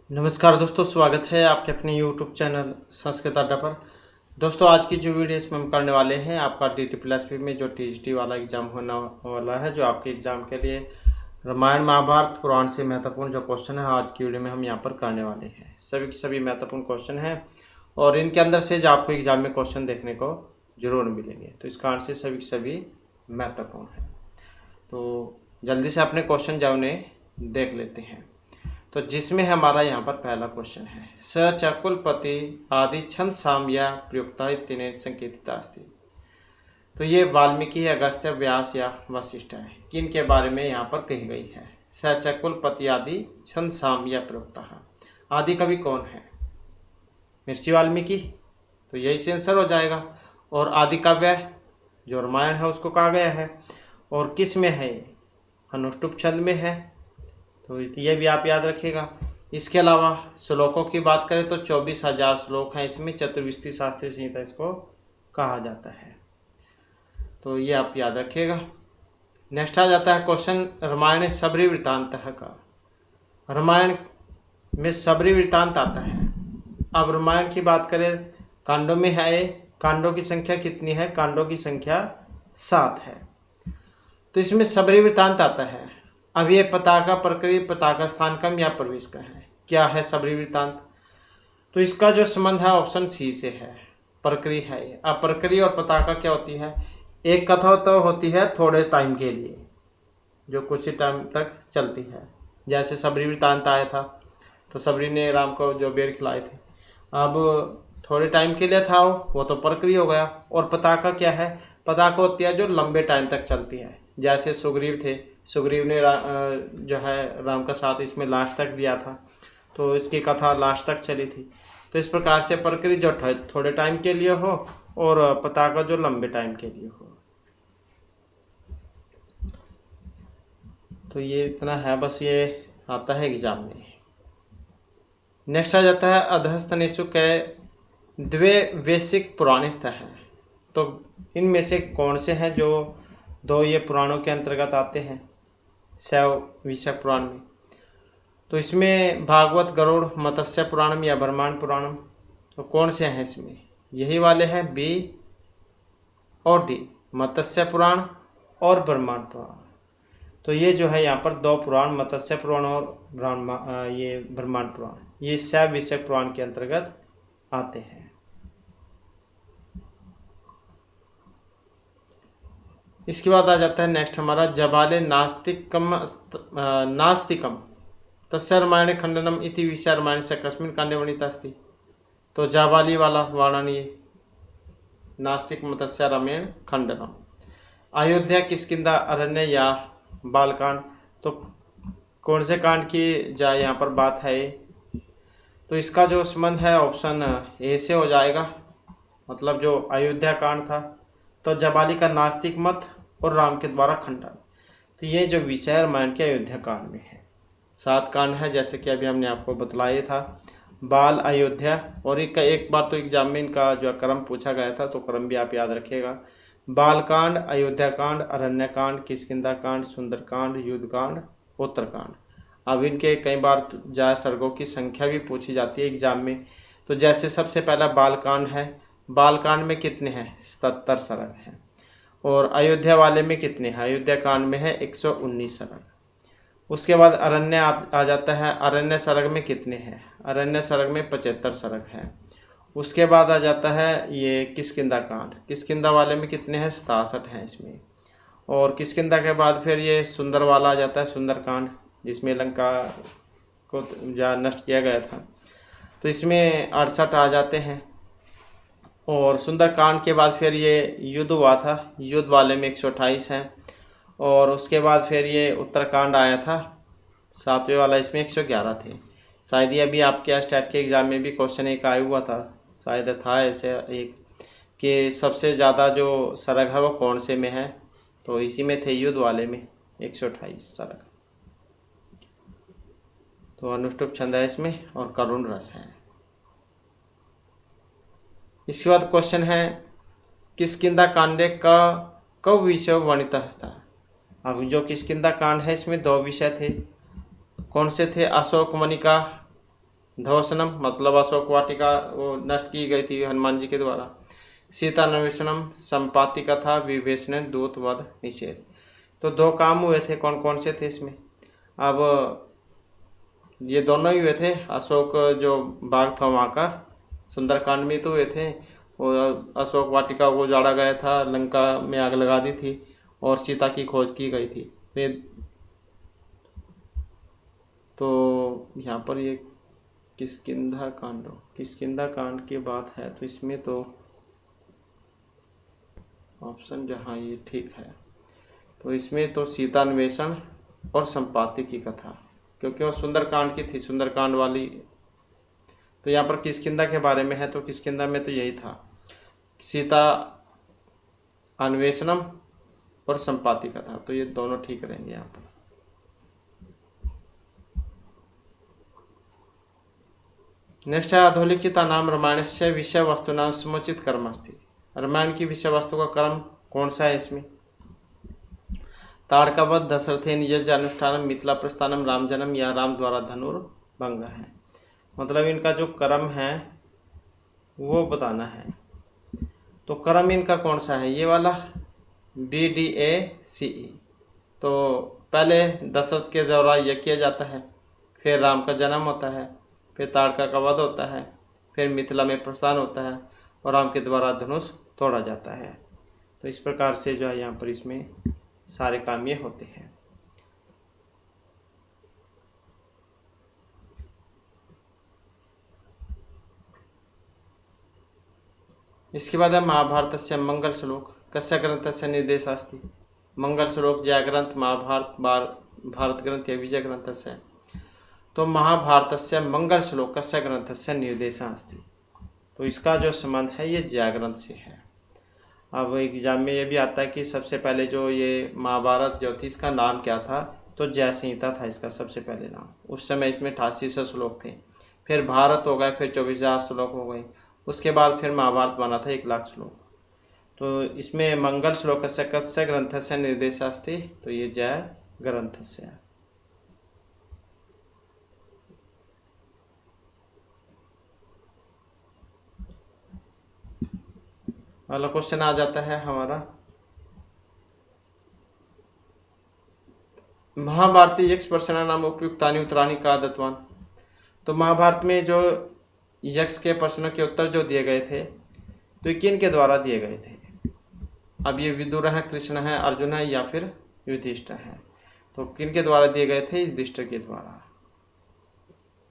नमस्कार दोस्तों, स्वागत है आपके अपने YouTube चैनल संस्कृत अड्डा पर। दोस्तों, आज की जो वीडियो इसमें हम करने वाले हैं आपका DT+P में जो TGT वाला एग्ज़ाम होने वाला है, जो आपके एग्ज़ाम के लिए रामायण महाभारत पुराण से महत्वपूर्ण जो क्वेश्चन है आज की वीडियो में हम यहाँ पर करने वाले हैं। सभी के सभी महत्वपूर्ण क्वेश्चन हैं और इनके अंदर से जो आपको एग्ज़ाम में क्वेश्चन देखने को जरूर मिलेंगे, तो इस कारण से सभी के सभी महत्वपूर्ण है। तो जल्दी से अपने क्वेश्चन जो उन्हें देख लेते हैं। तो जिसमें हमारा यहाँ पर पहला क्वेश्चन है, स चकुलपति आदि छंद साम्या प्रयुक्ता इत्यनेन संकेतिता अस्ति। तो ये वाल्मीकि, अगस्त्य, व्यास या वशिष्ठ है, किन के बारे में यहाँ पर कही गई है। स चकुलपति आदि छंद साम्या प्रयुक्ता। आदि कवि कौन है? महर्षि वाल्मीकि, तो यही से आंसर हो जाएगा। और आदि काव्य जो रामायण है उसको कहा गया है। और किस में है? अनुष्टुप छंद में है, तो ये भी आप याद रखिएगा। इसके अलावा श्लोकों की बात करें तो 24,000 श्लोक हैं इसमें। चतुर्विशति शास्त्रीय संहिता इसको कहा जाता है, तो ये आप याद रखिएगा। नेक्स्ट आ जाता है क्वेश्चन, रामायण सबरी वृत्तांत का। रामायण में सबरी वृत्तांत आता है। अब रामायण की बात करें, कांडों में है, कांडों की संख्या कितनी है? कांडों की संख्या 7 है। तो इसमें सबरी वृत्तांत आता है। अब ये पताका प्रक्रिया, पताका स्थान कम या प्रवेश का है। क्या है सबरी वृत्तांत? तो इसका जो संबंध है ऑप्शन सी से है, प्रक्रिया है। अब प्रक्रिया और पताका क्या होती है? एक कथा तो होती है थोड़े टाइम के लिए, जो कुछ ही टाइम तक चलती है। जैसे सबरी वृत्तांत आया था, तो सबरी ने राम को जो बेर खिलाए थे, अब थोड़े टाइम के लिए था वो तो प्रक्रिया हो गया। और पताका क्या है? पताका होती है जो लंबे टाइम तक चलती है। जैसे सुग्रीव थे, सुग्रीव ने जो है राम का साथ इसमें लास्ट तक दिया था, तो इसकी कथा लास्ट तक चली थी। तो इस प्रकार से प्रक्रिया जो थोड़े टाइम के लिए हो और पताका जो लंबे टाइम के लिए हो। तो ये इतना है, बस ये आता है एग्जाम में। नेक्स्ट आ जाता है, अधस्तनेषु के द्वे वैश्विक पुराणस्थ हैं। तो इनमें से कौन से हैं जो दो ये पुराणों के अंतर्गत आते हैं शैव विषयक पुराण में? तो इसमें भागवत, गरुड़, मत्स्य पुराणम या ब्रह्मांड पुराणम, तो कौन से हैं इसमें? यही वाले हैं बी और डी, मत्स्य पुराण और ब्रह्मांड पुराण। तो ये जो है यहाँ पर दो पुराण, मत्स्य पुराण और ये ब्रह्मांड पुराण, ये शैव विषयक पुराण के अंतर्गत आते हैं। इसके बाद आ जाता है नेक्स्ट हमारा, जबाले नास्तिकम तस्य रामायणे खंडनम इति विषय रामायण से कस्मिन् कांडे वर्णिता अस्ति। तो जाबाली वाला वर्णन ये नास्तिक मत्स्य रामायण खंडनम। अयोध्या, किष्किंधा, अरण्य या बालकांड, तो कौन से कांड की जाए यहाँ पर बात है? तो इसका जो संबंध है ऑप्शन ए से हो जाएगा, मतलब जो अयोध्या कांड था, तो जबाली का नास्तिक मत और राम के द्वारा खंडन। तो ये जो विषय रामायण के अयोध्या कांड में है। 7 कांड है, जैसे कि अभी हमने आपको बतलाया था, बाल, अयोध्या, और एक बार तो एग्जाम में इनका जो क्रम पूछा गया था, तो क्रम भी आप याद रखिएगा। बालकांड, अयोध्या कांड, अरण्य कांड, किष्किंधा कांड, सुंदरकांड, युद्धकांड, उत्तरकांड। अब इनके कई बार जा सर्गों की संख्या भी पूछी जाती है एग्जाम में। तो जैसे सबसे पहला बालकांड है, बालकांड में कितने हैं? 77 सर्ग हैं। और अयोध्या वाले में कितने हैं? अयोध्या कांड में है 119 सर्ग। उसके बाद अरण्य आ जाता है, अरण्य सर्ग में कितने हैं? अरण्य सर्ग में 75 सर्ग हैं। उसके बाद आ जाता है ये किष्किंधा कांड, किष्किंधा वाले में कितने हैं? 67 हैं इसमें। और किष्किंधा के बाद फिर ये सुंदर वाला आ जाता है, सुंदरकांड, जिसमें लंका को नष्ट किया गया था, तो इसमें 68 आ जाते हैं। और सुंदरकांड के बाद फिर ये युद्ध हुआ था, युद्ध वाले में 128 हैं। और उसके बाद फिर ये उत्तरकांड आया था 7वें वाला, इसमें 111 थे। शायद ये अभी आपके स्टेट के एग्ज़ाम में भी क्वेश्चन एक आया हुआ था, शायद था ऐसे एक, कि सबसे ज़्यादा जो सर्ग है वो कौन से में है? तो इसी में थे, युद्ध वाले में 128 सर्ग। तो अनुष्टुप छंद है इसमें और करुण रस है। इसके बाद क्वेश्चन है, किष्किंधा कांडे का कब विषय वर्णित हस्ता। अब जो किष्किंधा कांड है इसमें 2 विषय थे, कौन से थे? अशोक मणि का ध्वंसनम मतलब अशोक वाटिका वो नष्ट की गई थी हनुमान जी के द्वारा। सीतान्वेषणम संपाति कथा विभीषण दूत वध निषेध। तो दो काम हुए थे, कौन कौन से थे इसमें? अब ये दोनों ही हुए थे, अशोक जो बाग था वहाँ का सुंदरकांड में तो हुए थे, और अशोक वाटिका को उजाड़ा गया था, लंका में आग लगा दी थी और सीता की खोज की गई थी। तो यहाँ पर ये किष्किंधा कांड की बात है, तो इसमें तो ऑप्शन जहाँ ये ठीक है, तो इसमें तो सीतान्वेषण और संपाति की कथा, क्योंकि वो सुंदरकांड की थी, सुंदरकांड वाली। तो यहाँ पर किष्किंधा के बारे में है, तो किष्किंधा में तो यही था, सीता अन्वेषणम और संपाति कथा, तो ये दोनों ठीक रहेंगे यहाँ पर। नेक्स्ट है अधोलिखिता नाम रामायणस्य विषय वस्तुनां समुचित कर्मस्ति। रामायण की विषय वस्तु का कर्म कौन सा है इसमें? ताड़कावध, दशरथे निज अनुष्ठानम, मिथिला प्रस्थानम, राम जन्म या राम द्वारा धनुर्भंग है। मतलब इनका जो कर्म है वो बताना है। तो कर्म इनका कौन सा है? ये वाला BDACE। तो पहले दशरथ के द्वारा यह किया जाता है, फिर राम का जन्म होता है, फिर ताड़का का वध होता है, फिर मिथिला में प्रस्थान होता है और राम के द्वारा धनुष तोड़ा जाता है। तो इस प्रकार से जो है यहाँ पर इसमें सारे काम ये होते हैं। इसके बाद है महाभारत से मंगल श्लोक कस्य ग्रंथ से निर्देशास्ति। मंगल श्लोक जय ग्रंथ महाभारत भारत ग्रंथ या विजय ग्रंथ से। तो महाभारत से मंगल श्लोक कस्य ग्रंथ से निर्देशास्ति, तो इसका जो संबंध है ये जय ग्रंथ से है। अब एग्जाम में ये भी आता है कि सबसे पहले जो ये महाभारत जो थी इसका नाम क्या था? तो जय संहिता था इसका सबसे पहले नाम। उस समय इसमें 8800 श्लोक थे, फिर भारत हो गए, फिर 24,000 श्लोक हो गए, उसके बाद फिर महाभारत बना था 1,00,000 श्लोक। तो इसमें मंगल श्लोक से कस्य ग्रंथ से निर्देशास्ति, तो ये जय ग्रंथ से है। अगला क्वेश्चन आ जाता है हमारा महाभारती यक्ष प्रश्न नाम उपयुक्तानि उत्तराणि का दत्तवान। तो महाभारत में जो यक्ष के प्रश्नों के उत्तर जो दिए गए थे तो किन के द्वारा दिए गए थे? अब ये विदुर है, कृष्ण है, अर्जुन है या फिर युधिष्ठिर है? तो किन के द्वारा दिए गए थे? युधिष्ठिर के द्वारा।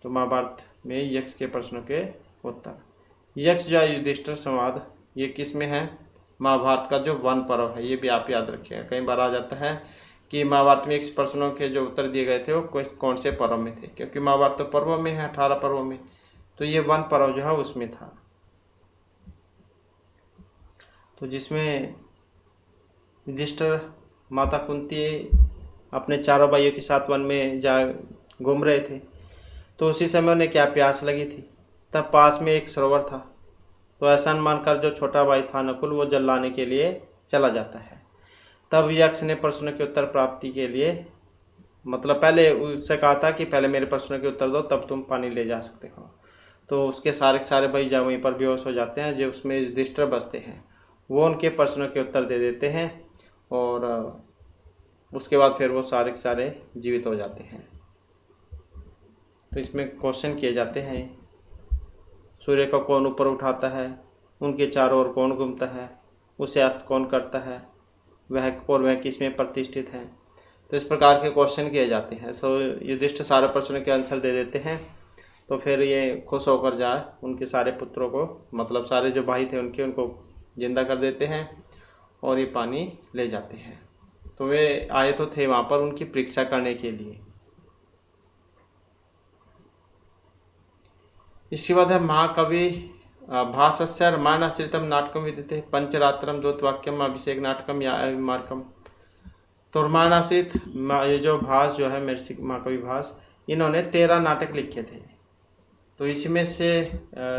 तो महाभारत में यक्ष के प्रश्नों के उत्तर, यक्ष या युधिष्ठिर संवाद ये किस में है? महाभारत का जो वन पर्व है, ये भी आप याद रखिएगा, कई बार आ जाता है कि महाभारत में यक्ष प्रश्नों के जो उत्तर दिए गए थे वो कौन से पर्व में थे, क्योंकि महाभारत तो पर्वों में है, 18 पर्वों में, तो ये वन पर्व जो है उसमें था। तो जिसमें युधिष्ठिर माता कुंती अपने चारों भाइयों के साथ वन में जा घूम रहे थे, तो उसी समय उन्हें क्या प्यास लगी थी, तब पास में एक सरोवर था। तो ऐसा मानकर जो छोटा भाई था नकुल वो जल लाने के लिए चला जाता है। तब यक्ष ने प्रश्नों के उत्तर प्राप्ति के लिए, मतलब पहले उससे कहा था कि पहले मेरे प्रश्नों के उत्तर दो तब तुम पानी ले जा सकते हो। तो उसके सारे भाई जब वहीं पर बेहोश हो जाते हैं, जो उसमें युधिष्ठिर बचते हैं वो उनके प्रश्नों के उत्तर दे देते हैं और उसके बाद फिर वो सारे के सारे जीवित हो जाते हैं। तो इसमें क्वेश्चन किए जाते हैं, सूर्य को कौन ऊपर उठाता है, उनके चारों ओर कौन घूमता है, उसे अस्त कौन करता है, वह किस में प्रतिष्ठित है। तो इस प्रकार के क्वेश्चन किए जाते हैं। सो युधिष्ठिर सारे प्रश्नों के आंसर दे देते हैं, तो फिर ये खुश होकर जाए उनके सारे पुत्रों को, मतलब सारे जो भाई थे उनको जिंदा कर देते हैं और ये पानी ले जाते हैं। तो वे आए तो थे वहाँ पर उनकी परीक्षा करने के लिए। इसके बाद है महाकवि भासस्य रामायणाश्रितम नाटकम विद्यते पंचरात्रम दूतवाक्यम अभिषेक नाटकम या अभिमार्कम। तो रामायणाश्रित ये जो भास जो है महाकवि भास, इन्होंने 13 नाटक लिखे थे। तो इसमें से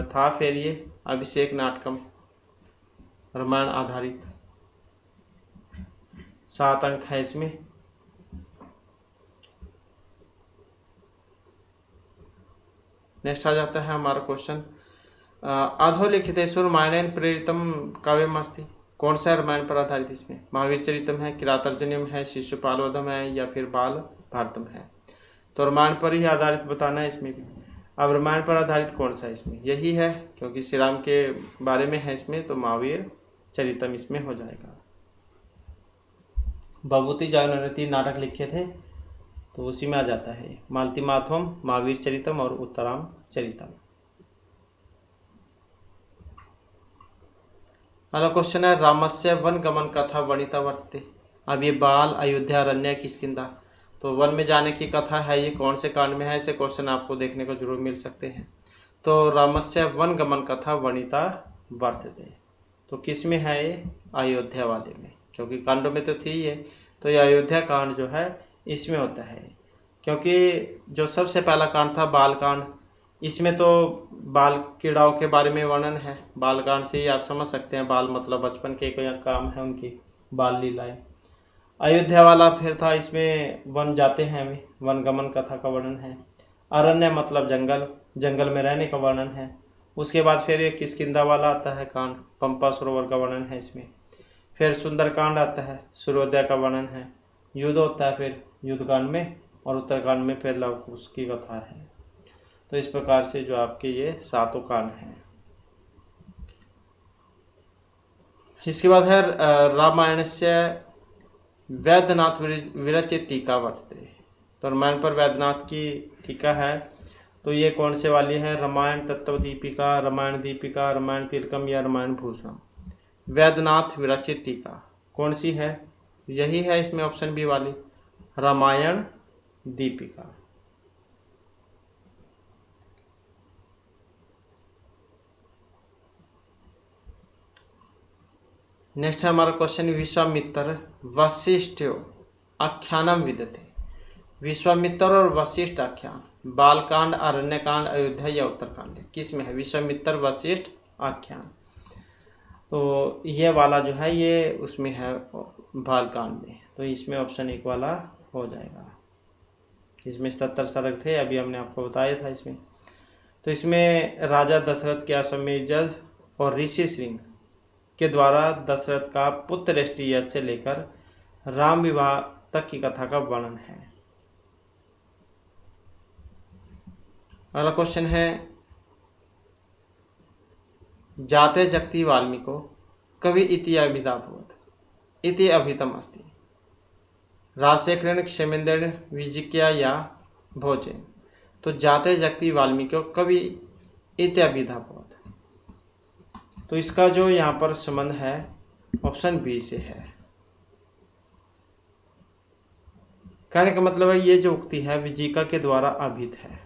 था फिर ये अभिषेक नाटकम रामायण आधारित, 7 अंक है इसमें। नेक्स्ट आ जाता है हमारा क्वेश्चन, अधोलिखितेषु रामायणेन प्रेरितम काव्यम अस्ति। कौन सा रामायण पर आधारित इसमें? महावीर चरितम है, किरातार्जुनीयम है, शिशुपाल वधम है, या फिर बाल भारतम है? तो रामायण पर ही आधारित बताना है इसमें भी। अब रामायण पर आधारित कौन सा है इसमें? यही है, क्योंकि श्री राम के बारे में है इसमें, तो महावीर चरितम इसमें हो जाएगा। भभूति जगन्नाथी नाटक लिखे थे, तो उसी में आ जाता है मालती माधवम, महावीर चरितम और उत्तराम चरितम। अगला क्वेश्चन है, रामस्य वन गमन कथा वर्णिता वर्तते। अब ये बाल, अयोध्या, अरण्य, किष्किंधा, तो वन में जाने की कथा है, ये कौन से कांड में है? ऐसे क्वेश्चन आपको देखने को जरूर मिल सकते हैं। तो रामस्य वन गमन कथा वर्णिता वर्तते, तो किस में है ये? अयोध्या वाले में, क्योंकि कांडों में तो थी ये, तो ये अयोध्या कांड जो है इसमें होता है। क्योंकि जो सबसे पहला कांड था बाल कांड, इसमें तो बाल क्रीड़ाओं के बारे में वर्णन है। बाल कांड से ही आप समझ सकते हैं, बाल मतलब बचपन के कोई काम है उनकी, बाल लीलाएं। अयोध्या वाला फिर था, इसमें वन जाते हैं हमें, वन गमन कथा का वर्णन है। अरण्य मतलब जंगल, जंगल में रहने का वर्णन है। उसके बाद फिर एक किष्किंधा वाला आता है कांड, पंपा सरोवर का वर्णन है इसमें। फिर सुंदरकांड आता है, सूर्योदय का वर्णन है। युद्ध होता है फिर युद्ध कांड में, और उत्तरकांड में फिर लव कुश की कथा है। तो इस प्रकार से जो आपके ये 7 कांड हैं। इसके बाद है रामायण से वैद्यनाथ विरचित टीका वर्तते। तो रामायण पर वैद्यनाथ की टीका है, तो ये कौन से वाली है? रामायण तत्व दीपिका, रामायण दीपिका, रामायण तिलकम या रामायण भूषण? वैद्यनाथ विरचित टीका कौन सी है? यही है इसमें ऑप्शन बी वाली, रामायण दीपिका। नेक्स्ट है हमारा क्वेश्चन, विश्वामित्र वशिष्ठ आख्यानम विदते। विश्वामित्र और वशिष्ठ आख्यान बालकांड, अरण्यकांड, अयोध्या या उत्तरकांड, किस में है? विश्वामित्र वशिष्ठ आख्यान, तो ये वाला जो है ये उसमें है बालकांड में, तो इसमें ऑप्शन 1 वाला हो जाएगा। इसमें 77 सर्ग थे, अभी हमने आपको बताया था इसमें। तो इसमें राजा दशरथ के अश्वमेध यज्ञ और ऋषि श्रृंग के द्वारा दशरथ का पुत्र यष्टि यज्ञ से लेकर राम विवाह तक की कथा का वर्णन है। अगला क्वेश्चन है, जाते जगति वाल्मीको कवि इति अभिधाभूत इति अभितम अस्ति। राजशेखरेण क्षेमेंद्रेण विजिज्ञा या भोजेन। तो जाते जगति वाल्मीको कवि इति अभिधाभूत, तो इसका जो यहाँ पर संबंध है ऑप्शन बी से है। कहने का मतलब है ये जो उक्ति है विजिका के द्वारा अभित है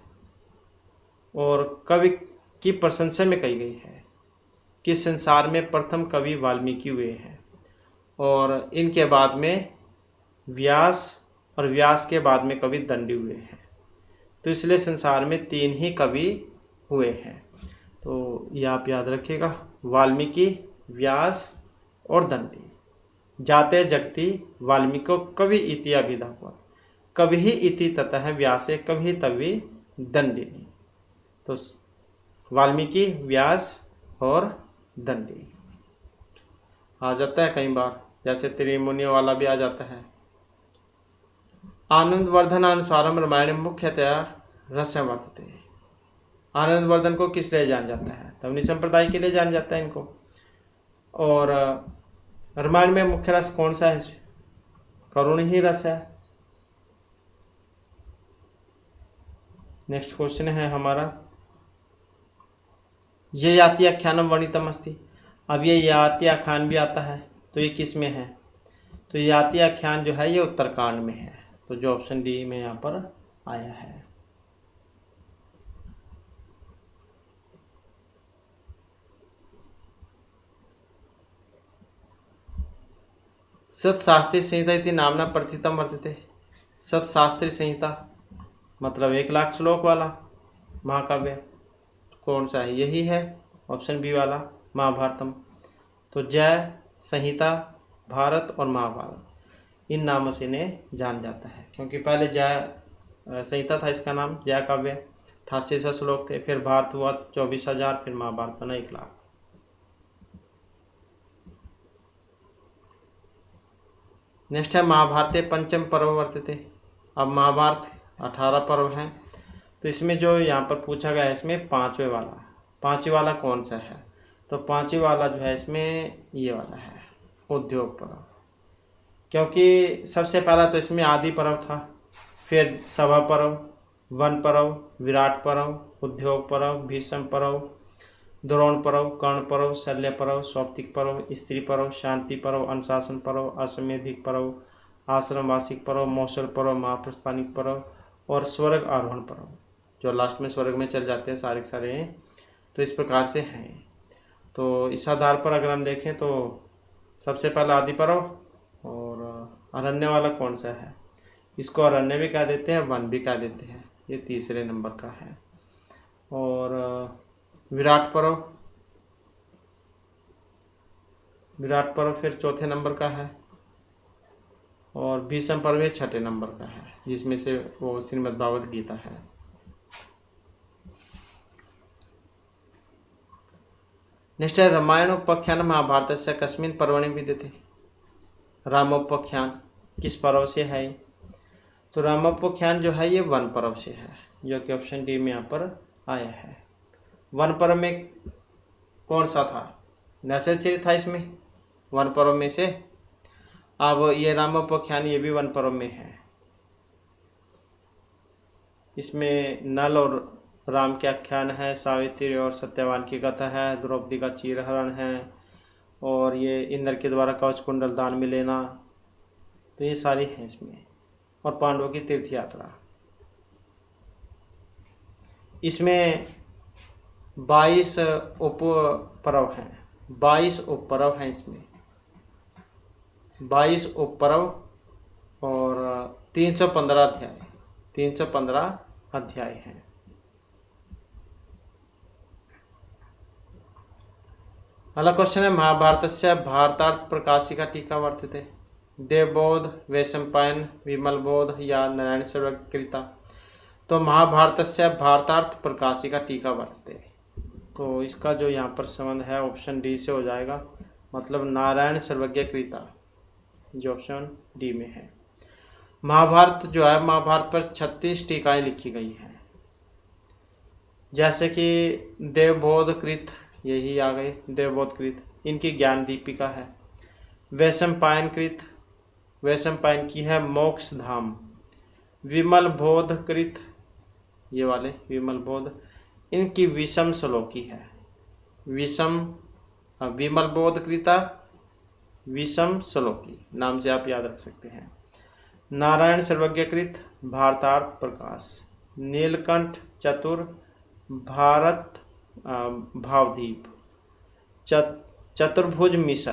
और कवि की प्रशंसा में कही गई है कि संसार में प्रथम कवि वाल्मीकि हुए हैं, और इनके बाद में व्यास, और व्यास के बाद में कवि दंडी हुए हैं। तो इसलिए संसार में 3 ही कवि हुए हैं। तो ये आप याद रखिएगा, वाल्मीकि, व्यास और दंडी। जाते जगति वाल्मीको कवि इति अभिधाभूत, कवि ही इति ततः व्यासे कवि तवि दंडिनी। तो वाल्मीकि, व्यास और दंडी आ जाता है कई बार, जैसे त्रिमुनि वाला भी आ जाता है। आनंदवर्धन अनुसारम रामायण मुख्यतया रस्य वर्तते। आनंदवर्धन को किस लिए जान जाता है? तवनी संप्रदाय के लिए जान जाता है इनको। और रामायण में मुख्य रस कौन सा है? करुण ही रस है। नेक्स्ट क्वेश्चन है हमारा, ये याति आख्यानम वर्णितम अस्ति। अब ये याति आख्यान भी आता है, तो ये किस में है? तो याति आख्यान जो है ये उत्तरकांड में है, तो जो ऑप्शन डी में यहाँ पर आया है। सतशास्त्री संहिता इति नामना प्रथितम वर्तते। सतशास्त्री संहिता मतलब 1,00,000 श्लोक वाला महाकाव्य कौन सा है? यही है ऑप्शन बी वाला, महाभारतम। तो जय, संहिता, भारत और महाभारत इन नामों से इन्हें जान जाता है, क्योंकि पहले जय संहिता था इसका नाम, जय काव्य 8800 श्लोक थे। फिर भारत हुआ 24,000, फिर महाभारत बना 1,00,000। नेक्स्ट है महाभारते पंचम पर्व वर्तते। अब महाभारत 18 पर्व हैं, तो इसमें जो यहाँ पर पूछा गया है इसमें पांचवे वाला कौन सा है? तो पांचवे वाला जो है इसमें ये वाला है, उद्योग पर्व। क्योंकि सबसे पहला तो इसमें आदि पर्व था, फिर सभा पर्व, वन पर्व, विराट पर्व, उद्योग पर्व, भीष्म पर्व, द्रोण पर्व, कर्ण पर्व, शल्य पर्व, सौप्तिक पर्व, स्त्री पर्व, शांति पर्व, अनुशासन पर्व, अश्वमेधिक पर्व, आश्रमवासिक पर्व, मौसल पर्व, महाप्रस्थानिक पर्व और स्वर्ग आरोहण पर्व, जो लास्ट में स्वर्ग में चल जाते हैं सारे के सारे हैं। तो इस प्रकार से हैं। तो इस आधार पर अगर हम देखें तो सबसे पहला आदि पर्व, और अरण्य वाला कौन सा है? इसको अरण्य भी कह देते हैं, वन भी कह देते हैं, ये तीसरे नंबर का है। और विराट पर्व फिर चौथे नंबर का है, और भीष्म पर्व ये छठे नंबर का है, जिसमें से वो श्रीमद् भागवत गीता है। नेक्स्ट है रामायणोपाख्यान महाभारतस्य कस्मिन् पर्वणि विद्यते। रामोपाख्यान किस पर्व से है? तो रामोपाख्यान जो है ये वन पर्व से है, जो कि ऑप्शन डी में यहाँ पर आया है। वन पर्व में कौन सा था? नैसर्चरित था इसमें वन पर्व में से। अब ये रामोपाख्यान ये भी वन पर्व में है। इसमें नल और राम के आख्यान है, सावित्री और सत्यवान की कथा है, द्रौपदी का चीरहरण है, और ये इंद्र के द्वारा कवच कुंडल दान में लेना, तो ये सारी हैं इसमें। और पांडवों की तीर्थ यात्रा। इसमें 22 उप पर्व हैं, 22 उप पर्व हैं इसमें, 22 उप पर्व और 315 अध्याय हैं। अगला क्वेश्चन है महाभारतस्य भारतार्थ प्रकाशिका टीका वर्तते। देवबोध, वैशंपायन, विमलबोध या नारायण सर्वकृता। तो महाभारतस्य भारतार्थ प्रकाशिका टीका वर्तते, तो इसका जो यहाँ पर संबंध है ऑप्शन डी से हो जाएगा, मतलब नारायण सर्वज्ञ कृता, जो ऑप्शन डी में है। महाभारत जो है, महाभारत पर 36 टीकाएं लिखी गई हैं, जैसे कि देवबोध कृत, यही आ गए देवबोध कृत, इनकी ज्ञान दीपिका है। वैशंपायन कृत, वैशंपायन की है मोक्ष धाम। विमल बोध कृत, ये वाले विमल बोध, इनकी विषम श्लोकी है। विमल बोध कृता विषम श्लोकी नाम से आप याद रख सकते हैं। नारायण सर्वज्ञ कृत भारतार्थ प्रकाश। नीलकंठ चतुर भारत भावदीप। चतुर्भुज मिश्र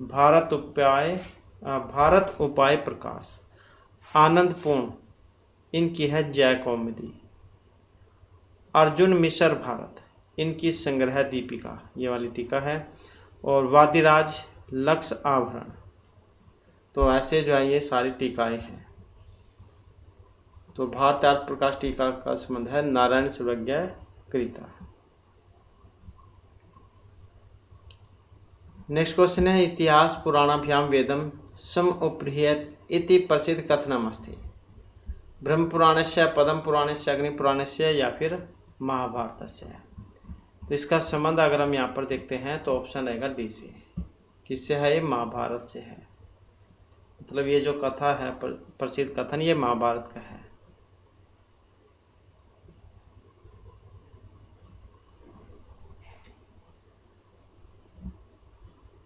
भारत उपाय प्रकाश। आनंदपूर्ण, इनकी है जय कौमुदी। अर्जुन मिश्र भारत, इनकी संग्रह दीपिका, ये वाली टीका है। और वादिराज लक्ष्य आभरण। तो ऐसे जो है ये सारी टीकाएं हैं। तो भारतार्थ प्रकाश टीका का संबंध है नारायण सर्वज्ञ कृता। नेक्स्ट क्वेश्चन है इतिहास पुराणाभ्याम वेदम सम उपृह्यत इति प्रसिद्ध कथनम अस्ति। ब्रह्म पुराणस्य, पद्म पुराणस्य, अग्नि पुराणस्य या फिर महाभारतस्य। तो इसका संबंध अगर हम यहाँ पर देखते हैं तो ऑप्शन रहेगा डी से। किससे है? ये महाभारत से है। मतलब ये जो कथा है, प्रसिद्ध कथन, ये महाभारत का है।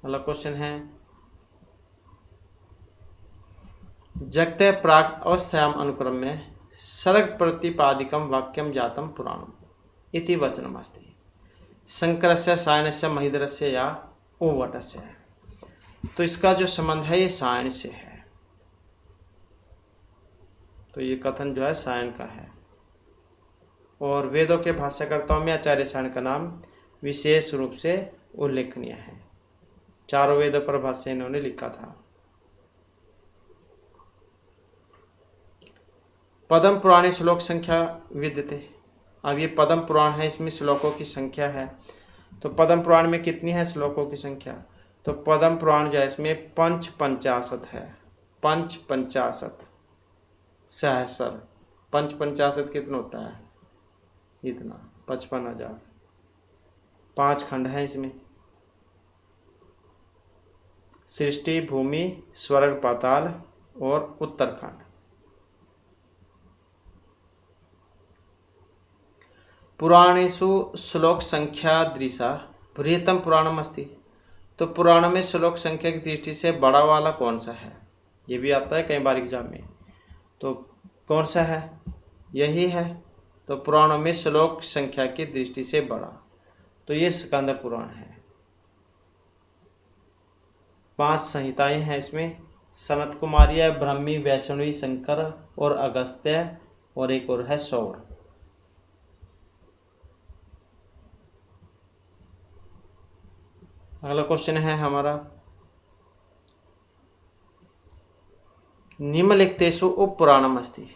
अगला क्वेश्चन है जगते प्राक अवस्थायाम अनुक्रम में सर्ग प्रतिपादिकम वाक्यम जातम पुराणम इति वचनमस्ति। शंकरस्य, सायनस्य, महीधरस्य या उवटस्य। तो इसका जो संबंध है ये सायन से है। तो ये कथन जो है सायन का है। और वेदों के भाष्यकर्ताओं में आचार्य सायन का नाम विशेष रूप से उल्लेखनीय है। चारों वेदों पर भाष्य इन्होंने लिखा था। पद्म पुराणे श्लोक संख्या विद्यते। अब ये पद्म पुराण है, इसमें श्लोकों की संख्या है। तो पद्म पुराण में कितनी है श्लोकों की संख्या? तो पद्म पुराण जो है इसमें 55 है। 55 सहस्र, 55 कितना होता है? इतना 55,000। 5 खंड हैं इसमें, सृष्टि, भूमि, स्वर्ग, पाताल और उत्तरखंड। पुराणेषु श्लोक संख्या दृशा बृहत्तम पुराणम अस्ति। तो पुराण में श्लोक संख्या की दृष्टि से बड़ा वाला कौन सा है? ये भी आता है कई बार एग्जाम में। तो कौन सा है? यही है। तो पुराणों में श्लोक संख्या की दृष्टि से बड़ा, तो ये स्कंद पुराण है। 5 संहिताएं हैं इसमें, सनत कुमारी, ब्रह्मी, वैष्णवी, शंकर और अगस्त्य, और एक और है सौर। अगला क्वेश्चन है हमारा, निम्नलिखितेषु उप पुराणम अस्ति।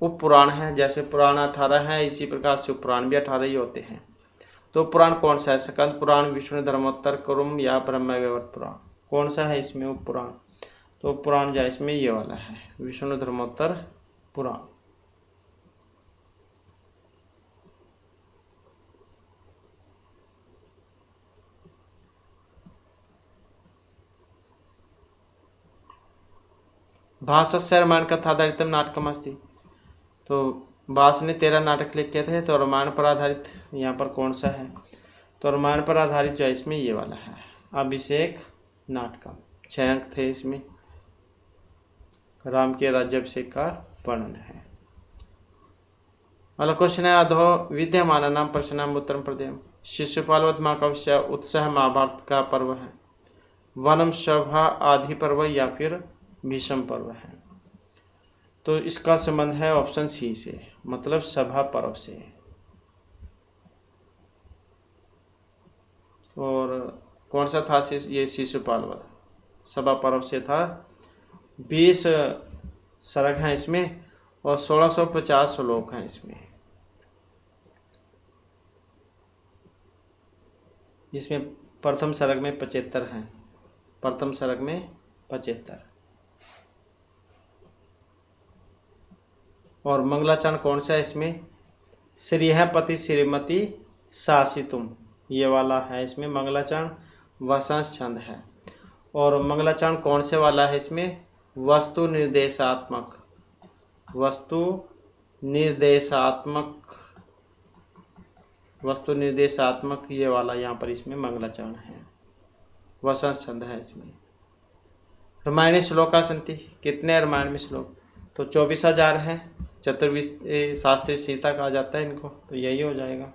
उप पुराण है, जैसे पुराण 18 है, इसी प्रकार से पुराण भी 18 ही होते हैं। तो पुराण कौन सा है? स्कंद पुराण, विष्णु धर्मोत्तर, कुरुम या ब्रह्म वैवर्त पुराण? कौन सा है इसमें उप पुराण? तो पुराण जो है इसमें ये वाला है, विष्णु धर्मोत्तर पुराण। भासस्य रामायण कथाधारितम नाटकम अस्ति। तो भास ने 13 नाटक लिखे थे, तो रामायण पर आधारित यहाँ पर कौन सा है? तो रामायण पर आधारित जो है इसमें ये वाला है, अभिषेक नाटकम। 6 अंक थे इसमें, राम के राज्याभिषेक का वर्णन है। अगला क्वेश्चन है, अधो विद्यमान नाम प्रश्नाम उत्तरम प्रदेम। शिशुपाल महाकाव्य उत्साह महाभारत का पर्व है, वनम सभा आदि पर्व या फिर भीष्म पर्व है? तो इसका संबंध है ऑप्शन सी से, मतलब सभा पर्व से। और कौन सा था? ये शिशुपाल वध सभा पर्व से था। 20 सर्ग हैं इसमें और 1650 श्लोक हैं इसमें, जिसमें प्रथम सर्ग में 75 हैं। प्रथम सर्ग में 75। और मंगलाचरण कौन सा है इसमें? श्रीहपति श्रीमती शासितुम, ये वाला है इसमें मंगलाचरण। वसंत छंद है। और मंगलाचरण कौन से वाला है इसमें? वस्तु निर्देशात्मक, वस्तु निर्देशात्मक, वस्तु निर्देशात्मक, ये वाला यहाँ पर इसमें मंगलाचरण है। वसंत छंद है इसमें। रामायणी श्लोका संति, कितने रामायण में श्लोक? तो 24,000 है। चतुर्विश शास्त्रीय सीता कहा जाता है इनको, तो यही हो जाएगा।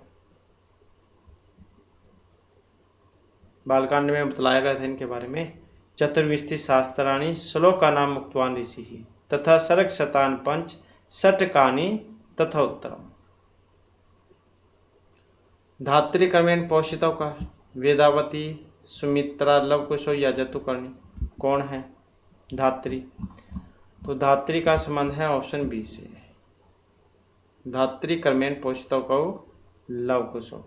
बालकांड में बतलाया गया था इनके बारे में। चतुर्विशति शास्त्राणी श्लोका नाम मुक्तवान ऋषि ही तथा सर्ग शतान पंच षटकानि तथा उत्तरम। धात्री क्रमेण पोषितों का वेदावती, सुमित्रा, लवकुशो या जतुकर्णी कौन है? धात्री। तो धात्री का संबंध है ऑप्शन बी से, धात्री क्रमेण पोषितों को लवकुशो,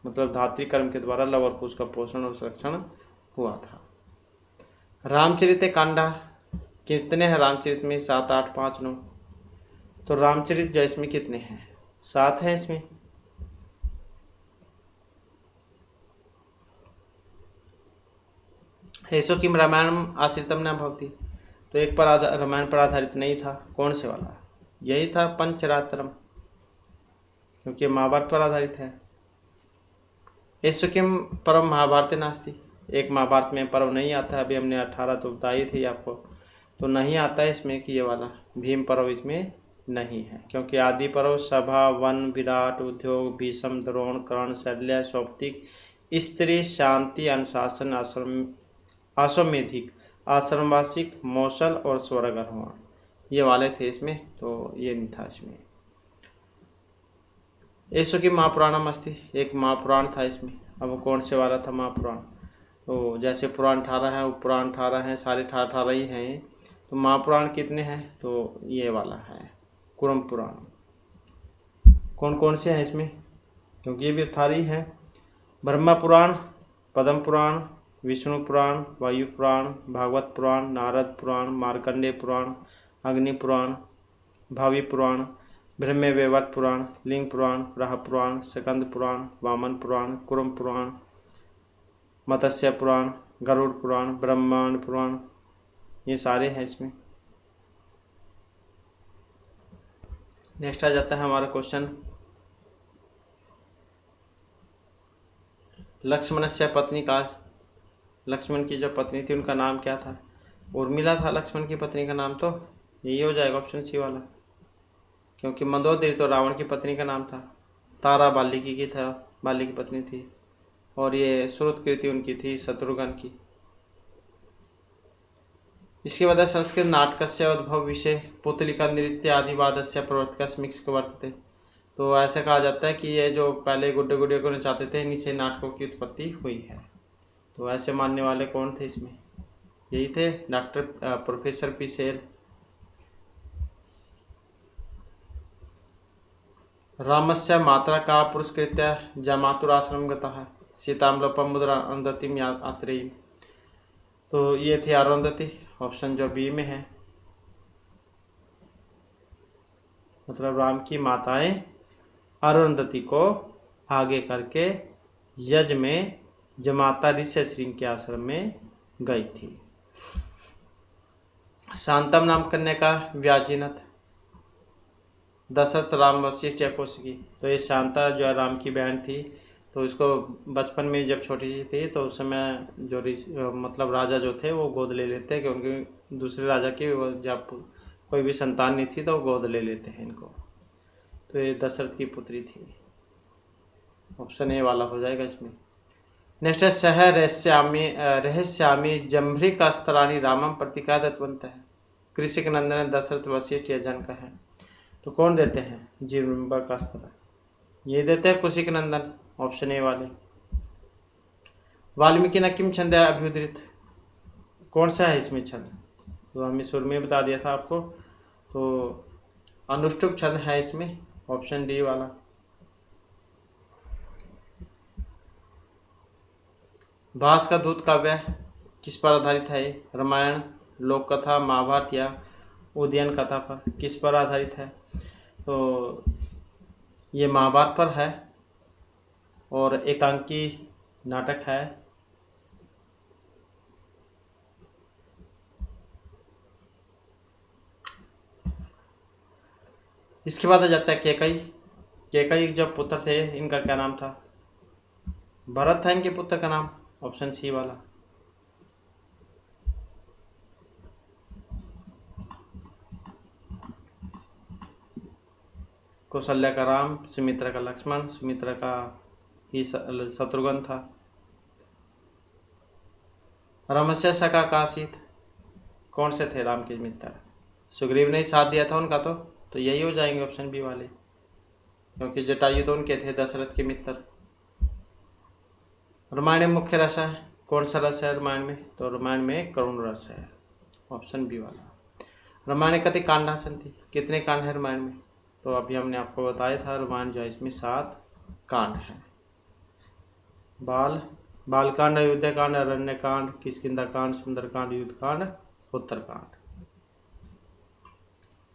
मतलब धात्री कर्म के द्वारा लव और कुश का पोषण और संरक्षण हुआ था। रामचरित कांडा कितने हैं रामचरित में? 7, 8, 5, 9। तो रामचरित जो इसमें कितने हैं? 7 हैं इसमें। ऐसो किम रामायण आश्रितम न भवति। तो एक पर रामायण पर आधारित नहीं था, कौन से वाला? यही था पंचरात्रम, क्योंकि महाभारत पर आधारित है। ऐसो किम परम महाभारत नास्ति। एक महाभारत में पर्व नहीं आता है, अभी हमने 18 तो बताई थी आपको, तो नहीं आता है इसमें कि ये वाला भीम पर्व इसमें नहीं है, क्योंकि आदि पर्व सभा, वन, विराट, उद्योग, भीष्म, द्रोण, कर्ण, शल्य, सौप्तिक, स्त्री, शांति, अनुशासन, अश्वमेधिक, आश्रमवासिक, मौसल और स्वर्गारोहण, ये वाले थे इसमें, तो ये नहीं था इसमें। ऐसो की महापुराणम अस्ति, एक महापुराण था इसमें। अब कौन से वाला था महापुराण? तो जैसे पुराण 18 है, उपपुराण 18 हैं, सारे 18 ही हैं। तो महापुराण कितने हैं? तो ये वाला है कुरुम पुराण। कौन कौन से हैं इसमें, क्योंकि ये भी 18 हैं। ब्रह्मा पुराण, पद्म पुराण, विष्णु पुराण, वायु पुराण, भागवत पुराण, नारद पुराण, मार्कंडेय पुराण, अग्नि पुराण, भावी पुराण, ब्रह्मवैवर्त पुराण, लिंग पुराण, वराह पुराण, स्कंद पुराण, वामन पुराण, कुर्म पुराण, मत्स्य पुराण, गरुड़ पुराण, ब्रह्मांड पुराण, ये सारे हैं इसमें। नेक्स्ट आ जाता है हमारा क्वेश्चन, लक्ष्मणस्य पत्नी का, लक्ष्मण की जो पत्नी थी उनका नाम क्या था? उर्मिला था लक्ष्मण की पत्नी का नाम, तो यही हो जाएगा ऑप्शन सी वाला, क्योंकि मंदोदरी तो रावण की पत्नी का नाम था। तारा बाल्मीकि की था, बाली की पत्नी थी, और ये श्रुतकीर्ति उनकी थी, शत्रुघ्न की। इसके बाद संस्कृत नाटकस्य उद्भव विषय पुतलिका नृत्य आदि वादस्य प्रवर्तकस्मिक्स वर्तते। तो ऐसा कहा जाता है कि ये जो पहले गुड्डे गुड्डे को नचाते थे, इन्हीं से नाटकों की उत्पत्ति हुई है। तो ऐसे मानने वाले कौन थे इसमें? यही थे डॉक्टर प्रोफेसर पी सेल। रामस्य मात्रा का पुरस्कृत्य जमातुराश्रम गतः सीताम्लोपमुद्रा अरुंधतिम यात्रेयी। तो ये थी अरुंधति, ऑप्शन जो बी में है, मतलब राम की माताएं अरुंधति को आगे करके यज में जमाता ऋष्यशृंग के आश्रम में गई थी। शांतम नाम कन्या का व्याजिनत दशरथ राम वशिष्ठ या कौशिकी। तो ये शांता जो है राम की बहन थी, तो इसको बचपन में जब छोटी सी थी तो उस समय जो मतलब राजा जो थे वो गोद ले लेते हैं, क्योंकि दूसरे राजा की जब कोई भी संतान नहीं थी तो वो गोद ले लेते हैं इनको। तो ये दशरथ की पुत्री थी, ऑप्शन ए वाला हो जाएगा इसमें। नेक्स्ट है सह रहस्यामी जम्भरी का स्तराणी रामम प्रतिका दत्तवंत है कृषिक नंदन दशरथ वशिष्ठ या जनक है। तो कौन देते हैं जिम्बा का स्तर? ये देते हैं कुशिक नंदन, ऑप्शन ए वाले। वाल्मीकि न किम छंद अभ्युदृत, कौन सा है इसमें छंद? तो हमने शुरू में बता दिया था आपको, तो अनुष्टुप छंद है इसमें, ऑप्शन डी वाला। भास का दूत काव्य किस पर आधारित है? रामायण, लोक कथा, महाभारत या उदयन कथा पर? किस पर आधारित है? तो ये महाभारत पर है और एकांकी नाटक है। इसके बाद आ जाता है केकई। केकई जब पुत्र थे इनका क्या नाम था? भरत था इनके पुत्र का नाम, ऑप्शन सी वाला। कौशल्या का राम, सुमित्रा का लक्ष्मण, सुमित्रा का ही शत्रुघ्न था। रामस्य सखा काशित, कौन से थे राम के मित्र? सुग्रीव ने ही साथ दिया था उनका, तो यही हो जाएंगे ऑप्शन बी वाले, क्योंकि जटायु तो उनके थे दशरथ के मित्र। रामायण में मुख्य रस है, कौन सा रस है रामायण में? तो रामायण में करुण रस है, ऑप्शन बी वाला। रामायण कति कांडा संति, कितने कांड है रामायण में? तो अभी हमने आपको बताया था रामायण जो है इसमें 7 कांड है। बालकांड, अयोध्या कांड, अरण्य कांड, किष्किंधा कांड, सुंदर कांड, युद्ध कांड, उत्तर कांड।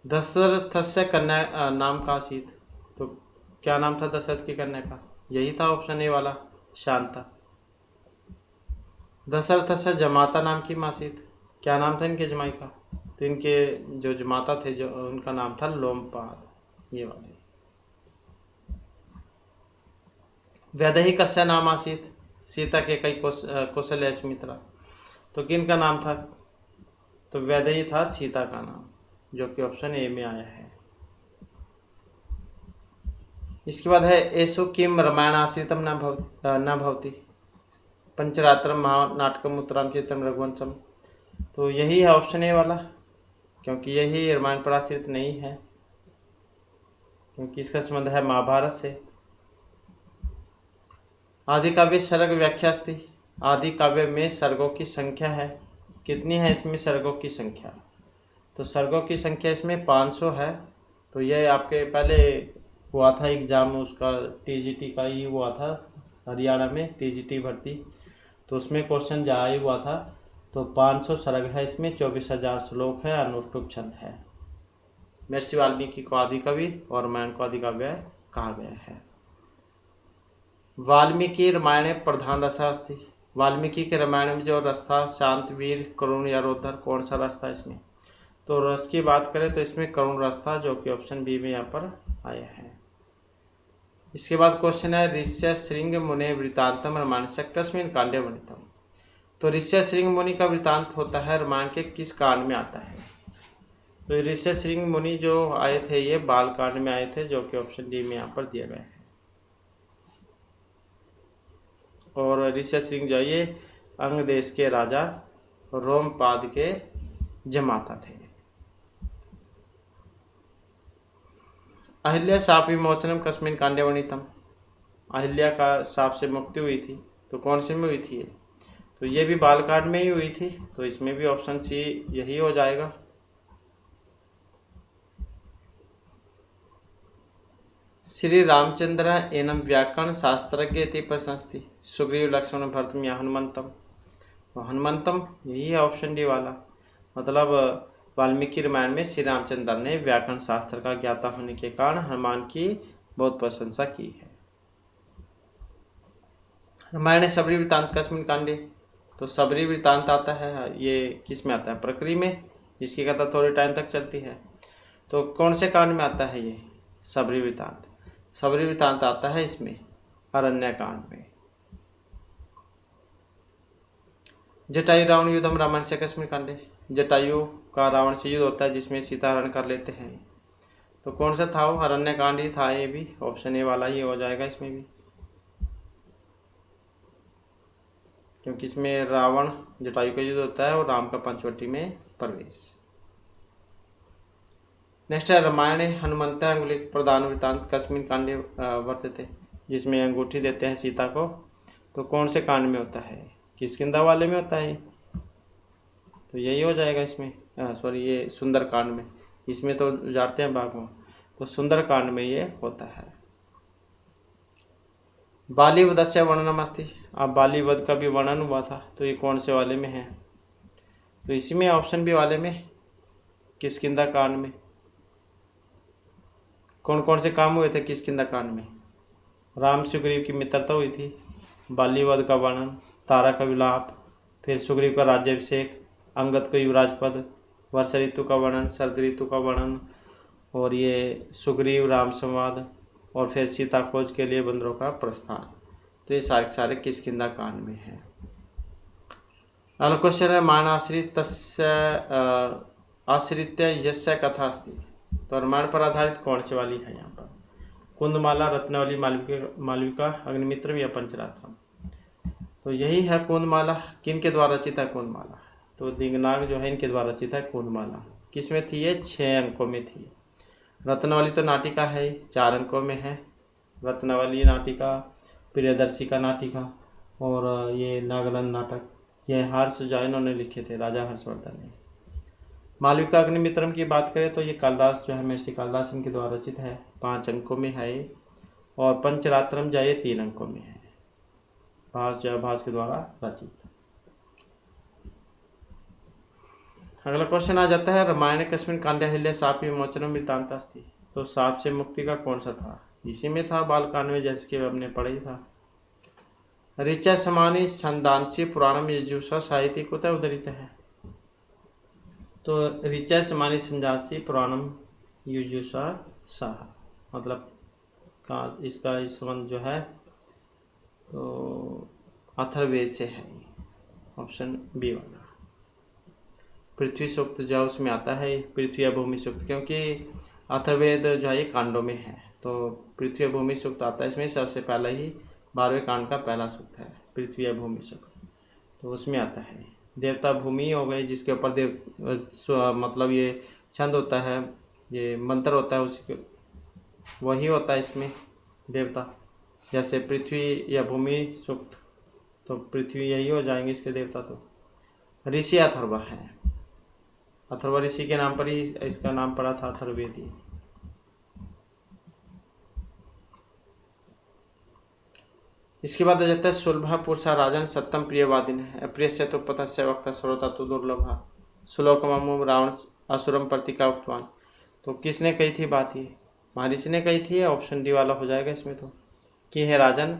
दशरथस्य कन्या नाम का आसीत, तो क्या नाम था दशरथ की कन्या का? यही था ऑप्शन ए वाला, शांता। दशरथस्य जमाता नाम की मासीत, क्या नाम था इनके जमाई का? तो इनके जो जमाता थे जो उनका नाम था लोमपाद, ये वाले। वैदेही कस्य नाम आसीत, सीता के कई कौशल्या सुमित्रा। तो किन का नाम था? तो वैदेही था सीता का नाम, जो कि ऑप्शन ए में आया है। इसके बाद है एषु किम रामायण आश्रितम न भवति पंचरात्रम महानाटकम उत्तराम चित्रम रघुवंशम। तो यही है ऑप्शन ए वाला, क्योंकि यही रामायण पर आश्रित नहीं है, क्योंकि इसका संबंध है महाभारत से। आदि काव्य सर्ग व्याख्या थी, आदि काव्य में सर्गों की संख्या है, कितनी है इसमें सर्गों की संख्या? तो सर्गों की संख्या इसमें 500 है। तो यह आपके पहले हुआ था एग्ज़ाम, उसका टीजीटी का ही हुआ था हरियाणा में, टीजीटी भर्ती। तो उसमें क्वेश्चन जहाँ ही हुआ था, तो 500 सर्ग है इसमें, 24,000 श्लोक है, अनुष्टुप छंद है। महर्षि वाल्मीकि को आदि कवि और रामायण को आदि काव्य कहा गया है। वाल्मीकि रामायण प्रधान रसा अस्ति। वाल्मीकि के रामायण में जो रस था, शांत, वीर, करुण या रौद्र, कौन सा रस था इसमें? तो रस की बात करें तो इसमें करुण रस था, जो कि ऑप्शन बी में यहाँ पर आया है। इसके बाद क्वेश्चन है ऋष्य शृंग मुने वृत्तांतम रामायणस्य कस्मिन् कांडे वर्णितम। तो ऋष्य शृंग मुनि का वृत्तांत होता है रामायण के किस कांड में आता है? तो ऋष्य शृंग मुनि जो आए थे ये बाल कांड में आए थे, जो कि ऑप्शन डी में यहाँ पर दिया गया है। और ऋष्य शृंग जो ये अंग देश के राजा रोमपाद के जमाता थे। अहिल्या शाप विमोचनम कस्मिन् कांडे वर्णितम। अहिल्या का शाप से मुक्ति हुई थी, तो कौन से में हुई थी ये? तो ये भी बालकांड में ही हुई थी, तो इसमें भी ऑप्शन सी यही हो जाएगा। श्री रामचंद्र एनम व्याकरण शास्त्रज्ञ इति प्रशस्ति सुग्रीव लक्ष्मण भरतम या हनुमंतम। तो हनुमंतम यही है ऑप्शन डी वाला। मतलब वाल्मीकि रामायण में श्री रामचंद्र ने व्याकरण शास्त्र का ज्ञाता होने के कारण हनुमान की बहुत प्रशंसा की है। रामायण सबरी वृत्तांत कस्मिन् कांडे। तो सबरी वृत्तांत आता है, ये किस में आता है? प्रकृति में, जिसकी कथा थोड़े टाइम तक चलती है। तो कौन से कांड में आता है ये सबरी वृत्तांत? सबरी वृत्तांत आता है इसमें अरण्य कांड में। जटायु रावण युद्धम रामायण से कस्मिन् कांडे। जटायु का रावण से युद्ध होता है जिसमें सीता हरण कर लेते हैं। तो कौन सा था वो? अरण्य कांड ही था ये भी, ऑप्शन ए वाला ही हो जाएगा इसमें भी, क्योंकि इसमें रावण जटायु का युद्ध होता है और राम का पंचवटी में प्रवेश। नेक्स्ट है रामायण हनुमंत अंगुली प्रदान वृत्तांत कस्मिन् कांडे वर्तते। जिसमें अंगूठी देते हैं सीता को, तो कौन से कांड में होता है? किष्किंधा वाले में होता है, तो यही हो जाएगा इसमें। सॉरी, ये सुंदर कांड में। इसमें तो जाते हैं बाघ में, तो सुंदर कांड में ये होता है। बालीवधस्य वर्णनम अस्ति। अब बालीवध का भी वर्णन हुआ था, तो ये कौन से वाले में है? तो इसी में ऑप्शन बी वाले में, किष्किंधा कांड में। कौन कौन से काम हुए थे किष्किंधा कांड में? राम सुग्रीव की मित्रता हुई थी, बालीवध का वर्णन, तारा का विलाप, फिर सुग्रीव का राज्याभिषेक, अंगद को युवराज पद, वर्षा ऋतु का वर्णन, शरद ऋतु का वर्णन, और ये सुग्रीव राम संवाद, और फिर सीता खोज के लिए बंदरों का प्रस्थान। तो ये सारे सारे किष्किंधा कांड में है। अगला क्वेश्चन है रामायण आश्रित्य यस्य कथा अस्ति। तो रामायण पर आधारित कौन सी वाली है यहाँ पर? कुंदमाला, रत्नावली, मालविका, अग्निमित्र या पंचरात्रम। तो यही है कुंदमाला। किन के द्वारा रचित है कुंदमाला? तो दिंगनाग जो है इनके द्वारा रचित है कुंदमाला। किस में थी ये? 6 अंकों में थी। रत्नावली तो नाटिका है, 4 अंकों में है। रत्नावली नाटिका, प्रियदर्शी का नाटिका, और ये नागनंद नाटक, ये हर्ष जो इन्होंने लिखे थे, राजा हर्षवर्धन ने। मालविका अग्निमित्रम की बात करें तो ये कालिदास जो है, महर्षि कालिदास इनके द्वारा रचित है, 5 अंकों में है। और पंचरात्रम जो है 3 अंकों में है, भास जो है भास के द्वारा रचित। अगला क्वेश्चन आ जाता है रामायण कस्मिन् कांडे अहिल्या शाप विमोचनम वृत्तांत अस्ति। तो शाप से मुक्ति का कौन सा था? इसी में था बालकांड में, जैसे कि हमने पढ़ा ही था। ऋचा समानी छंदांसी पुराणम यजुषा साहित्य कुतः उद्धृत है। तो ऋचा समानी छंदांसी पुराणम यजुषा साह, मतलब कहाँ इसका संबंध जो है तो अथर्ववेद से है, ऑप्शन बी वाला। पृथ्वी सूक्त जो है उसमें आता है पृथ्वी या भूमि सूक्त, क्योंकि अथर्ववेद जो है ये कांडों में है, तो पृथ्वी या भूमि सूक्त आता है इसमें। सबसे पहला ही 12वें कांड का पहला सूक्त है पृथ्वी या भूमि सूक्त, तो उसमें आता है। देवता भूमि हो गई, जिसके ऊपर मतलब ये छंद होता है, ये मंत्र होता है, उसके वही होता है इसमें देवता। जैसे पृथ्वी या भूमि सूक्त, तो पृथ्वी यही हो जाएंगे इसके देवता। तो ऋषि अथर्वा है, अथर्वा ऋषि के नाम पर ही इसका नाम पड़ा था अथर्ववेदी। इसके बाद आ जाता है सुलभ पुरुषा राजन सत्यम प्रियवादिन है। अप्रिय से तो पतस्य वक्ता श्रोता तो दुर्लभ श्लोकमम रावण असुरम प्रतिका उक्तवान। तो किसने कही थी बात, ये मारीच ने कही थी। ऑप्शन डी वाला हो जाएगा इसमें तो, कि है राजन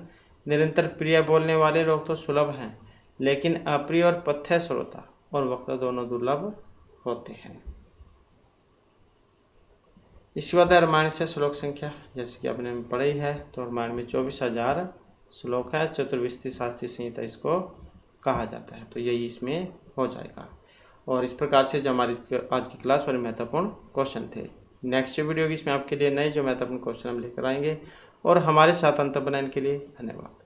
निरंतर प्रिय बोलने वाले लोग तो सुलभ हैं, लेकिन अप्रिय और पथ्य श्रोता और वक्ता दोनों दुर्लभ होते हैं। इसके बाद रामायण से श्लोक संख्या, जैसे कि आपने पढ़ी है, तो रामायण में 24,000 श्लोक है। चतुर्विशति शास्त्रीय संहिता इसको कहा जाता है, तो यही इसमें हो जाएगा। और इस प्रकार से जो हमारी आज की क्लास वाले महत्वपूर्ण क्वेश्चन थे। नेक्स्ट वीडियो की इसमें आपके लिए नए जो महत्वपूर्ण क्वेश्चन हम लेकर आएंगे। और हमारे साथ अंत बनाने के लिए धन्यवाद।